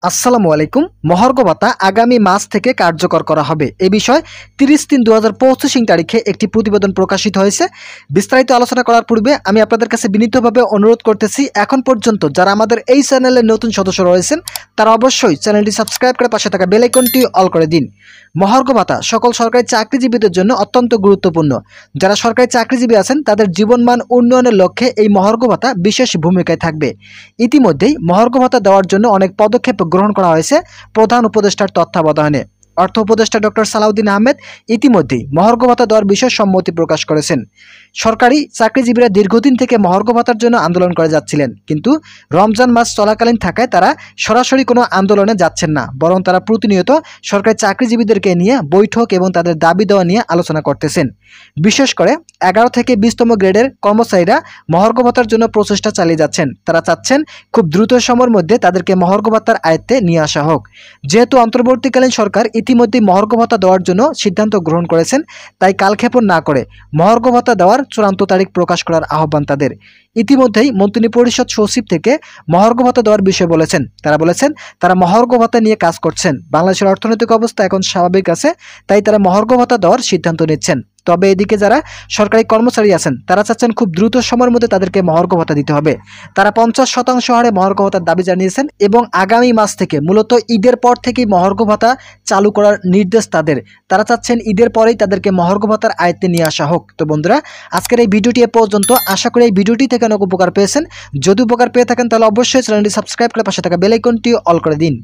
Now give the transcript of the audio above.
আসসালামু আলাইকুম। মহার্ঘ ভাতা আগামী মাস থেকে কার্যকর করা হবে। এ বিষয়ে 30/3/2025 তারিখে একটি প্রতিবেদন প্রকাশিত হয়েছে। বিস্তারিত আলোচনা করার পূর্বে আমি আপনাদের কাছে বিনীতভাবে অনুরোধ করতেছি, এখন পর্যন্ত যারা আমাদের এই চ্যানেলের নতুন সদস্য রয়েছেন তারা অবশ্যই চ্যানেলটি সাবস্ক্রাইব করে পাশে থাকা বেল আইকনটি অল করে দিন। মহার্ঘ ভাতা সকল সরকারি চাকরিজীবীদের জন্য অত্যন্ত গুরুত্বপূর্ণ। যারা সরকারি চাকরিজীবী আছেন তাদের জীবনমান উন্নয়নের লক্ষ্যে এই মহার্ঘ ভাতা বিশেষ ভূমিকায় থাকবে। ইতিমধ্যেই মহার্ঘ ভাতা দেওয়ার জন্য অনেক পদক্ষেপ গ্রহণ করা হয়েছে প্রধান উপদেষ্টার তত্ত্বাবধানে। অর্থ উপদেষ্টা ডক্টর সালাউদ্দিন আহমেদ ইতিমধ্যেই মহার্ঘ ভাতা দেওয়ার বিষয়ে সম্মতি প্রকাশ করেছেন। সরকারি চাকরিজীবীরা দীর্ঘদিন থেকে মহার্ঘ ভাতার জন্য আন্দোলন করে যাচ্ছিলেন, কিন্তু রমজান মাস চলাকালীন থাকায় তারা সরাসরি কোনো আন্দোলনে যাচ্ছেন না, বরং তারা প্রতিনিয়ত সরকারি চাকরিজীবীদেরকে নিয়ে বৈঠক এবং তাদের দাবি দেওয়া নিয়ে আলোচনা করতেছেন। বিশেষ করে 11 থেকে 20তম গ্রেডের কর্মচারীরা মহার্ঘ ভাতার জন্য প্রচেষ্টা চালিয়ে যাচ্ছেন। তারা চাচ্ছেন খুব দ্রুত সময়ের মধ্যে তাদেরকে মহার্ঘ ভাতার আয়ত্তে নিয়ে আসা হোক। যেহেতু অন্তর্বর্তীকালীন সরকার ইতিমধ্যেই মহার্ঘ ভাতা দেওয়ার জন্য সিদ্ধান্ত গ্রহণ করেছেন, তাই কালক্ষেপণ না করে মহার্ঘ ভাতা দেওয়ার চূড়ান্ত তারিখ প্রকাশ করার আহ্বান তাদের। ইতিমধ্যেই মন্ত্রিপরিষদ সচিব থেকে মহার্ঘ ভাতা দেওয়ার বিষয়ে বলেছেন। তারা বলেছেন তারা মহার্ঘ ভাতা নিয়ে কাজ করছেন। বাংলাদেশের অর্থনৈতিক অবস্থা এখন স্বাভাবিক আছে, তাই তারা মহার্ঘ ভাতা দেওয়ার সিদ্ধান্ত নিচ্ছেন। তবে এদিকে যারা সরকারি কর্মচারী আছেন তারা চাচ্ছেন খুব দ্রুত সময়ের মধ্যে তাদেরকে মহার্ঘ ভাতা দিতে হবে। তারা 50% হারে মহার্ঘ ভাতার দাবি জানিয়েছেন এবং আগামী মাস থেকে, মূলত ঈদের পর থেকেই মহার্ঘ ভাতা চালু করার নির্দেশ তাদের। তারা চাচ্ছেন ঈদের পরেই তাদেরকে মহার্ঘ ভাতার আয়ত্তে নিয়ে আসা হোক। তো বন্ধুরা, আজকের এই ভিডিওটি এ পর্যন্ত। আশা করি এই ভিডিওটি থেকে অনেক উপকার পেয়েছেন। যদি উপকার পেয়ে থাকেন তাহলে অবশ্যই চ্যানেলটি সাবস্ক্রাইব করে পাশে থাকা বেল আইকনটি অল করে দিন।